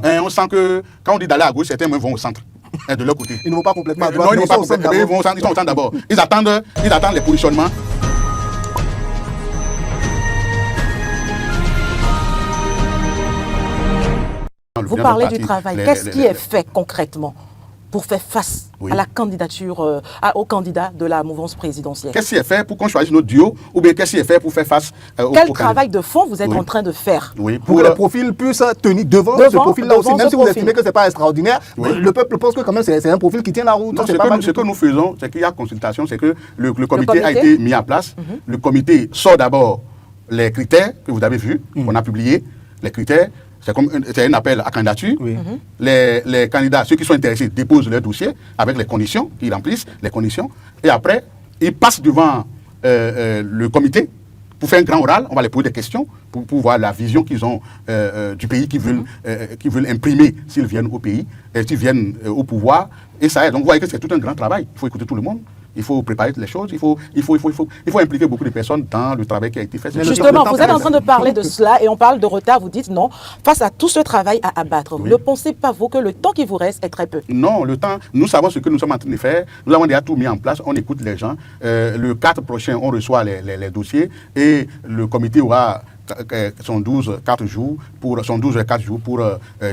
On sent que quand on dit d'aller à gauche, certains vont au centre. De leur côté. Ils ne vont pas complètement à droite. Non, ils ne vont pas complètement. Ils sont au centre d'abord. Ils attendent les positionnements. Vous parlez du travail. Qu'est-ce qui est fait concrètement pour faire face à la candidature, au candidat de la mouvance présidentielle? Qu'est-ce qui est fait pour qu'on choisisse notre duo ou bien qu'est-ce qui est fait pour faire face au Quel travail de fond vous êtes en train de faire pour que les profils puissent tenir devant ce profil-là aussi, même si vous estimez que ce n'est pas extraordinaire, le peuple pense que quand même c'est un profil qui tient la route. Non, ce que nous faisons, c'est qu'il y a consultation, c'est que le comité a été mis en place. Le comité sort d'abord les critères que vous avez vus, qu'on a publiés, les critères. C'est un appel à candidature. Les candidats, ceux qui sont intéressés, déposent leur dossier avec les conditions qu'ils remplissent, les conditions. Et après, ils passent devant le comité pour faire un grand oral. On va les poser des questions pour voir la vision qu'ils ont du pays qu'ils veulent imprimer s'ils viennent au pays, s'ils viennent au pouvoir. Et ça aide. Donc vous voyez que c'est tout un grand travail. Il faut écouter tout le monde. Il faut préparer les choses, il faut impliquer beaucoup de personnes dans le travail qui a été fait. Justement, vous êtes en train de parler de cela et on parle de retard, vous dites non, face à tout ce travail à abattre, ne pensez pas vous que le temps qui vous reste est très peu? Non, le temps, nous savons ce que nous sommes en train de faire, nous avons déjà tout mis en place, on écoute les gens. Le 4 prochain, on reçoit les dossiers et le comité aura son 4 jours pour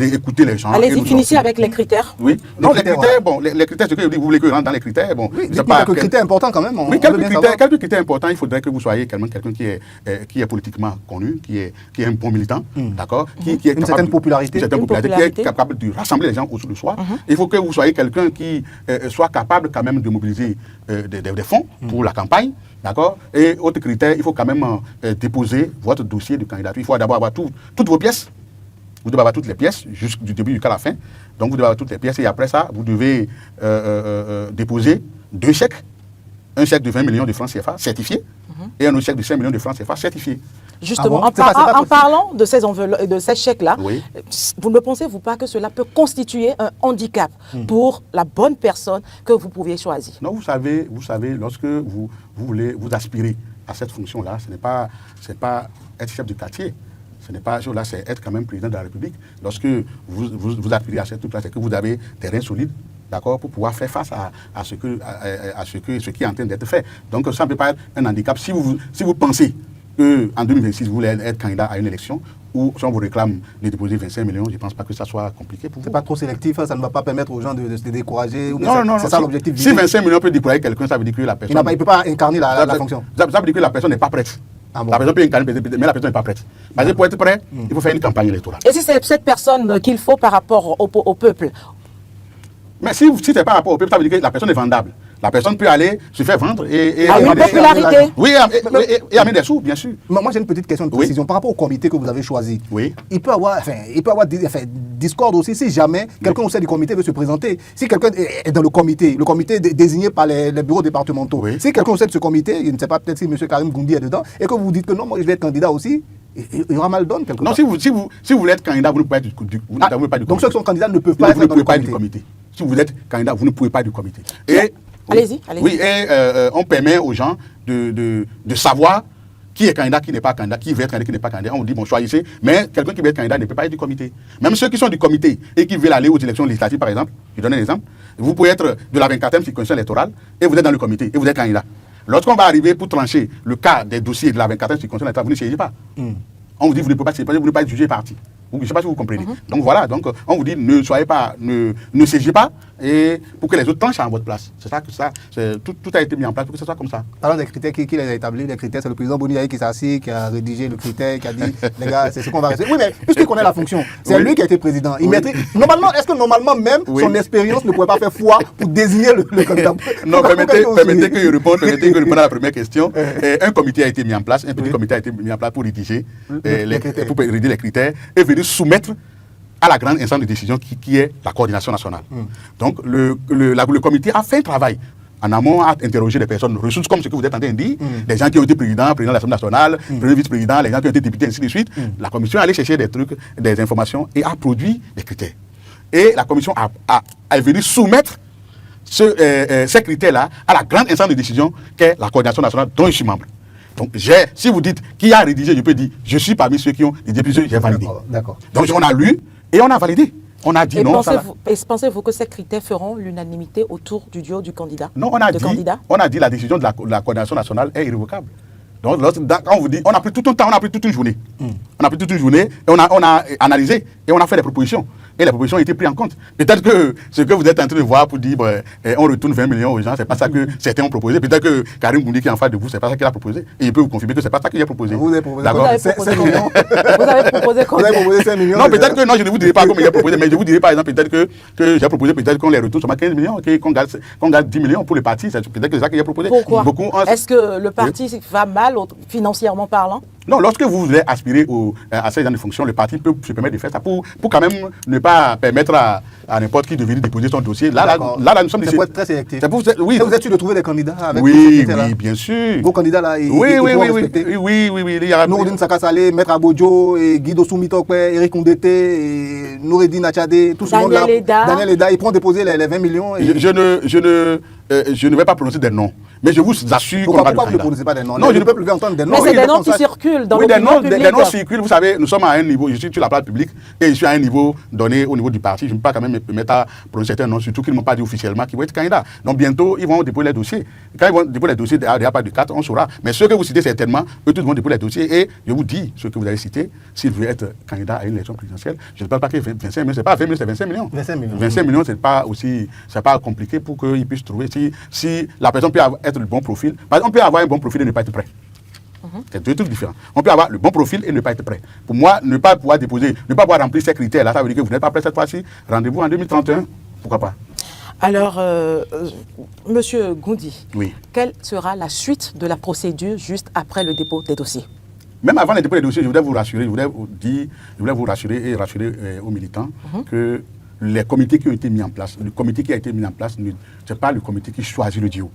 écouter les gens. Allez-y, finissez avec les critères. Oui. Non, les critères, bon, les critères, c'est que vous voulez que je rentre dans les critères. Bon, oui, c'est pas quelques critères importants quand même. Oui, quelques critères importants. Il faudrait que vous soyez quelqu'un qui est politiquement connu, qui est un bon militant, d'accord, qui est une certaine popularité, qui est capable de rassembler les gens le soir. Il faut que vous soyez quelqu'un qui soit capable quand même de mobiliser des fonds pour la campagne. D'accord. Et autre critère, il faut quand même déposer votre dossier de candidature. Il faut d'abord avoir toutes vos pièces. Vous devez avoir toutes les pièces, du début jusqu'à la fin. Donc vous devez avoir toutes les pièces. Et après ça, vous devez déposer 2 chèques. Un chèque de 20 millions de francs CFA certifié et un autre chèque de 5 millions de francs CFA certifié. Justement, en parlant de ces chèques-là, vous ne pensez-vous pas que cela peut constituer un handicap pour la bonne personne que vous pouviez choisir? Non, vous savez, lorsque vous voulez vous aspirer à cette fonction-là, ce n'est pas être chef de quartier. Ce n'est pas là, c'est être quand même président de la République. Lorsque vous aspirez à cette place, c'est que vous avez des reins solides, d'accord, pour pouvoir faire face à ce qui est en train d'être fait. Donc ça ne peut pas être un handicap. Si vous pensez qu'en 2026, vous voulez être candidat à une élection, ou si on vous réclame de déposer 25 millions, je ne pense pas que ça soit compliqué pour vous. C'est pas trop sélectif, ça ne va pas permettre aux gens de se décourager. Non, c'est ça l'objectif. Si 25 millions peut décourager quelqu'un, ça veut dire que la personne... Il ne peut pas incarner la fonction. Ça veut dire que la personne n'est pas prête. La personne peut incarner, mais la personne n'est pas prête. Parce que pour être prêt, il faut faire une campagne électorale. Et si c'est cette personne qu'il faut par rapport au peuple? Mais si ce n'est pas par rapport au peuple, ça veut dire que la personne est vendable. La personne peut aller se faire vendre et une popularité. Oui, et amener des sous, bien sûr. Moi, j'ai une petite question de précision. Par rapport au comité que vous avez choisi, il peut avoir discorde aussi si jamais quelqu'un au sein du comité veut se présenter. Si quelqu'un est dans le comité désigné par les bureaux départementaux, si quelqu'un au sein de ce comité, je ne sais pas, peut-être si M. Karim Goundi est dedans, et que vous dites que non, moi je vais être candidat aussi, il y aura mal donne quelque part. Non, si vous voulez être candidat, vous ne pouvez pas être du comité. Donc ceux qui sont candidats ne peuvent pas être du comité. Si vous êtes candidat, vous ne pouvez pas être du comité. Allez-y. Oui, et on permet aux gens de savoir qui est candidat, qui n'est pas candidat, qui veut être candidat, qui n'est pas candidat. On dit, bon, choisissez, mais quelqu'un qui veut être candidat ne peut pas être du comité. Même ceux qui sont du comité et qui veulent aller aux élections législatives, par exemple, je donne un exemple, vous pouvez être de la 24e circonscription électorale et vous êtes dans le comité et vous êtes candidat. Lorsqu'on va arriver pour trancher le cas des dossiers de la 24e circonscription électorale, vous ne siégez pas. On vous dit, vous ne pouvez pas être jugé parti. Je ne sais pas si vous comprenez. Donc voilà, on vous dit, ne siégez pas et pour que les autres tranchent à votre place. C'est ça que tout a été mis en place pour que ce soit comme ça. Parlons des critères, qui les a établis? Les critères, c'est le président Boniaï qui s'est assis, qui a rédigé le critère, qui a dit, les gars, c'est ce qu'on va rester. Oui, mais puisqu'il connaît la fonction, c'est lui qui a été président. Il normalement, est-ce que normalement même son expérience ne pourrait pas faire foi pour désigner le candidat? Non, permettez que je réponde à la première question. Un comité a été mis en place, un petit comité a été mis en place pour rédiger les critères et venir soumettre à la grande instance de décision qui est la coordination nationale. Donc le comité a fait un travail en amont, a interrogé des personnes ressources comme ce que vous êtes en train de dire, des gens qui ont été président de l'Assemblée nationale, premier vice-président, les gens qui ont été députés, ainsi de suite. La commission est allée chercher des informations et a produit des critères. Et la commission est venue soumettre ces critères-là à la grande instance de décision qu'est la coordination nationale dont je suis membre. Donc, si vous dites qui a rédigé, je peux dire, je suis parmi ceux qui ont rédigé, j'ai validé. D'accord. Donc, on a lu Et on a validé. On a dit et non. Pensez-vous que ces critères feront l'unanimité autour du duo du candidat? Non, on a dit la décision de la coordination nationale est irrévocable. Donc, quand on vous dit, on a pris tout un temps, on a pris toute une journée. On a pris toute une journée et on a analysé et on a fait des propositions. Et les propositions ont été prises en compte. Peut-être que ce que vous êtes en train de voir pour dire on retourne 20 millions aux gens, c'est pas ça que certains ont proposé. Peut-être que Karim Goundi qui est en face de vous, c'est pas ça qu'il a proposé. Et il peut vous confirmer que c'est pas ça qu'il a proposé. Vous avez proposé combien? Vous avez proposé combien? Vous avez proposé 5 millions. Non, peut-être que non, je ne vous dirai pas combien il a proposé, mais je vous dirai par exemple peut-être que j'ai proposé peut-être qu'on les retourne sur 15 millions, qu'on garde 10 millions pour les partis. Peut-être que c'est ça qu'il a proposé. Pourquoi? Est-ce que le parti va mal financièrement parlant? Non, lorsque vous voulez aspirer à ces gens de fonction, le parti peut se permettre de faire ça pour quand même ne pas permettre à n'importe qui de venir déposer son dossier. Là, nous sommes c'est pour être très sélectif. Oui. Vous êtes sûr de trouver des candidats avec oui, bien sûr. Vos candidats là, oui. Noureddine Sakasalé, Maître Abodjo, Guido Soumitokpe, Eric Koundete, Noureddine Achade, tout ce monde-là. Daniel Eda, ils pourront déposer les 20 millions. Je ne vais pas prononcer des noms, mais je vous assure qu'on va. Pourquoi vous ne prononcez pas des noms? Non, je ne peux plus entendre des noms. Mais c'est des noms qui circulent dans l'opinion publique. Des noms circulent, vous savez, nous sommes à un niveau, je suis sur la place publique et je suis à un niveau donné au niveau du parti. Je ne peux pas quand même me mettre à prononcer certains noms, surtout qu'ils ne m'ont pas dit officiellement qu'ils vont être candidats. Donc bientôt, ils vont déposer les dossiers. Quand ils vont déposer les dossiers, il n'y a pas de carte, on saura. Mais ceux que vous citez certainement, eux tous vont déposer les dossiers et je vous dis, ceux que vous avez cités, s'ils veulent être candidats à une élection présidentielle, je ne parle pas que 25 millions, c'est pas 20 millions, c'est 25 millions. 25 millions, c'est pas compliqué pour qu'ils puissent trouver. Si la personne peut être le bon profil. Parce qu'on peut avoir un bon profil et ne pas être prêt. C'est deux trucs différents. On peut avoir le bon profil et ne pas être prêt. Pour moi, ne pas pouvoir déposer, ne pas pouvoir remplir ces critères-là, ça veut dire que vous n'êtes pas prêt cette fois-ci. Rendez-vous en 2031. Pourquoi pas? Alors, Monsieur Goundi, oui. Quelle sera la suite de la procédure juste après le dépôt des dossiers? Même avant le dépôt des dossiers, je voudrais vous rassurer, et rassurer aux militants que les comités qui ont été mis en place, le comité qui a été mis en place, ce n'est pas le comité qui choisit le duo.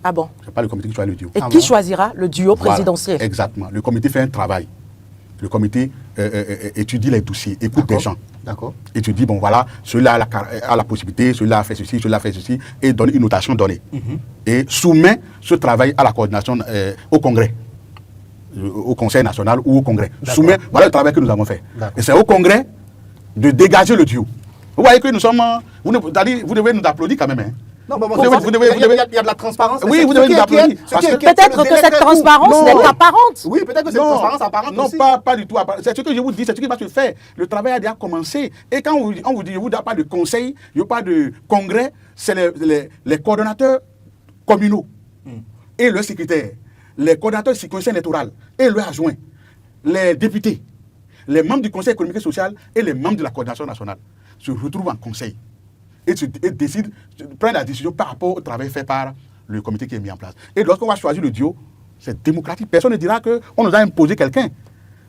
Ah bon? Ce n'est pas le comité qui choisit le duo. Et qui choisira le duo présidentiel? Exactement. Le comité fait un travail. Le comité étudie les dossiers, écoute des gens. D'accord. Étudie, bon voilà, celui-là a la possibilité, celui-là a fait ceci, celui-là a fait ceci, et donne une notation donnée. Et soumet ce travail à la coordination au Congrès, au Conseil national ou au Congrès. Soumet, voilà le travail que nous avons fait. Et c'est au Congrès de dégager le duo. Vous voyez que nous sommes... Vous devez nous applaudir quand même. Hein. Non, il y a de la transparence. Oui, vous devez nous applaudir. Peut-être que cette transparence n'est pas apparente. Oui, peut-être que c'est une transparence apparente. Non, pas du tout apparente. C'est ce que je vous dis, c'est ce qui va se faire. Le travail a déjà commencé. Et quand on vous dit, il n'y a pas de conseil, il n'y a pas de congrès, c'est les coordonnateurs communaux et le secrétaire, les coordonnateurs du conseil électoral et le adjoint, les députés, les membres du conseil économique et social et les membres de la coordination nationale se retrouvent en conseil et prennent la décision par rapport au travail fait par le comité qui est mis en place. Et lorsqu'on va choisir le duo, c'est démocratique. Personne ne dira qu'on nous a imposé quelqu'un.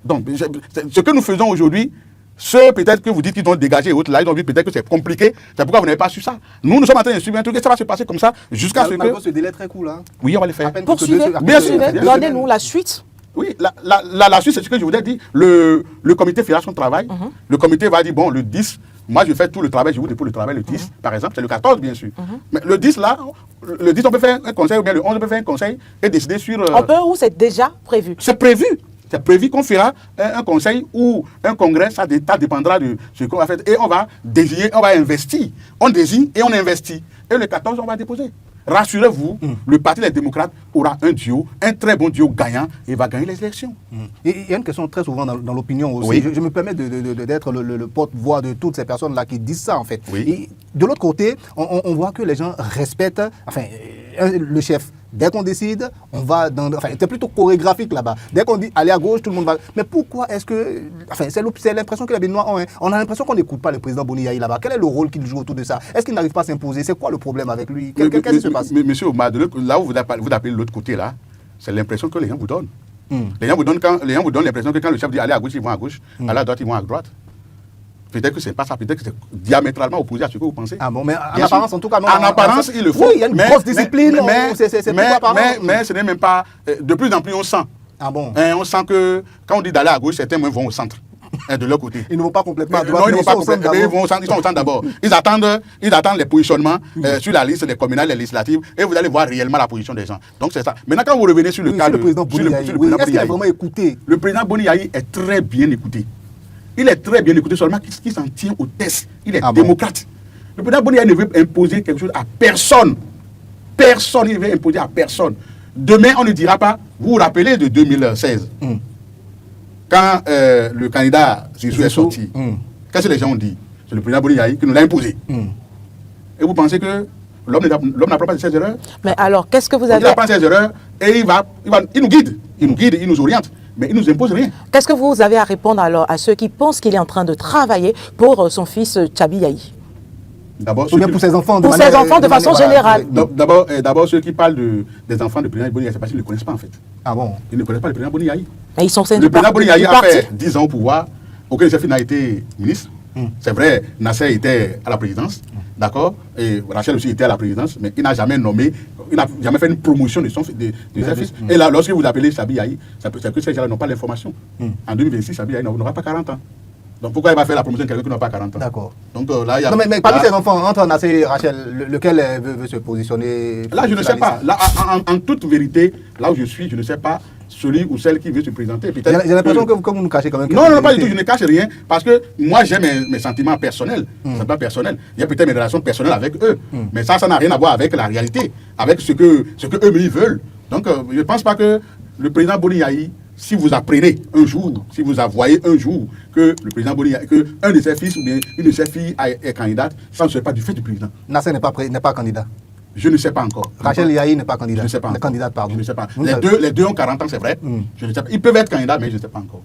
Donc, ce que nous faisons aujourd'hui, ceux peut-être que vous dites qu'ils ont dégagé et autres, là, ils ont vu peut-être que c'est compliqué. C'est pourquoi vous n'avez pas su ça. Nous sommes en train de suivre un truc et ça va se passer comme ça jusqu'à ce que... ce délai très court, hein. Oui, on va le faire. Poursuivez, donnez-nous la suite. Oui, la suite, c'est ce que je vous ai dit. Le comité fera son travail. Le comité va dire, bon, le 10, moi je fais tout le travail, je vous dépose le travail le 10, par exemple, c'est le 14 bien sûr. Mais le 10 là, le 10 on peut faire un conseil, ou bien le 11 on peut faire un conseil et décider sur... On peut ou c'est déjà prévu? C'est prévu. C'est prévu qu'on fera un conseil ou un congrès, ça dépendra de ce qu'on va faire. Et on va désigner, on va investir. On désigne et on investit. Et le 14, on va déposer. Rassurez-vous, le Parti des démocrates aura un duo, un très bon duo gagnant et va gagner les élections. Il y a une question très souvent dans l'opinion aussi. Oui. Je me permets d'être le porte-voix de toutes ces personnes-là qui disent ça en fait. Oui. Et de l'autre côté, on voit que les gens respectent le chef. Dès qu'on décide, on va dans... Enfin, c'est plutôt chorégraphique là-bas. Dès qu'on dit aller à gauche, tout le monde va... Mais pourquoi est-ce que... Enfin, c'est l'impression que les Béninois ont. Hein. On a l'impression qu'on n'écoute pas le président Boni Yayi là-bas. Quel est le rôle qu'il joue autour de ça? Est-ce qu'il n'arrive pas à s'imposer? C'est quoi le problème avec lui? Qu'est-ce qui se passe? Monsieur Omar, là où vous appelez l'autre côté, là, c'est l'impression que les gens vous donnent. Les gens vous donnent l'impression que quand le chef dit aller à gauche, ils vont à gauche. Aller à droite, ils vont à droite. Peut-être que c'est pas ça, peut-être que c'est diamétralement opposé à ce que vous pensez. Ah bon, mais en apparence, en tout cas, non. En apparence, il le faut. Oui, il y a une grosse discipline. Mais ce n'est même pas... De plus en plus, on sent. Ah bon? On sent que quand on dit d'aller à gauche, certains vont au centre. De leur côté. Ils ne vont pas complètement à droite. Non, ils ne vont pas complètement. Ils sont au centre d'abord. Ils attendent les positionnements sur la liste, les communales, les législatives, et vous allez voir réellement la position des gens. Donc c'est ça. Maintenant, quand vous revenez sur le cas du président Boni Yayi, est-ce qu'il a vraiment écouté? Le président Boni Yayi est très bien écouté. il est très bien écouté, seulement qu'il s'en tient au test. Il est démocrate. Le président Boni Yayi ne veut imposer quelque chose à personne. Personne, il ne veut imposer à personne. Demain, on ne dira pas, vous vous rappelez de 2016, quand le candidat Zizou est sorti, qu'est-ce que les gens ont dit? C'est le président Boni Yayi qui nous l'a imposé. Et vous pensez que l'homme n'a pas de ses erreurs? Mais alors, qu'est-ce que vous avez... Il n'a pas ses erreurs et il nous guide. Il nous guide, il nous oriente. Mais il ne nous impose rien. Qu'est-ce que vous avez à répondre alors à ceux qui pensent qu'il est en train de travailler pour son fils Tchabi Yayi? D'abord, pour ses enfants de façon générale. D'abord, ceux qui parlent des enfants de président Boni Yayi, c'est parce qu'ils ne le connaissent pas en fait. Ah bon? Ils ne connaissent pas le président Boni Yayi. Mais ils sont le président Boni Yayi a fait 10 ans au pouvoir. Aucun chef n'a été ministre. C'est vrai, Nasser était à la présidence, d'accord, et Rachel aussi était à la présidence, mais il n'a jamais nommé, il n'a jamais fait une promotion de ses fils. Et là, lorsque vous appelez Tchabi Yayi, c'est que ces gens n'ont pas l'information. En 2026, Tchabi Yayi n'aura pas 40 ans. Donc pourquoi il va faire la promotion de quelqu'un qui n'a pas 40 ans? D'accord. Donc là, il y a... Non, mais parmi ses enfants, entre Nasser et Rachel, lequel veut se positionner? Là, je ne sais pas. Là, en toute vérité, là où je suis, je ne sais pas celui ou celle qui veut se présenter. J'ai l'impression que vous nous cachez quand même. Non, pas du tout, je ne cache rien, parce que moi j'ai mes sentiments personnels. C'est pas personnel. Il y a peut-être mes relations personnelles avec eux, mais ça n'a rien à voir avec la réalité, avec ce que eux veulent. Donc je ne pense pas que le président Boni Yayi, si vous apprenez un jour, si vous voyez un jour que le président Boni Yayi, que un de ses fils ou bien une de ses filles est candidate, ça ne serait pas du fait du président. Nasser n'est pas candidat. Je ne sais pas encore. Rachel Yayi n'est pas candidate. Je ne sais pas. Candidate, pardon. Je ne sais pas. Les deux ont 40 ans, c'est vrai. Je ne sais pas. Ils peuvent être candidats, mais je ne sais pas encore.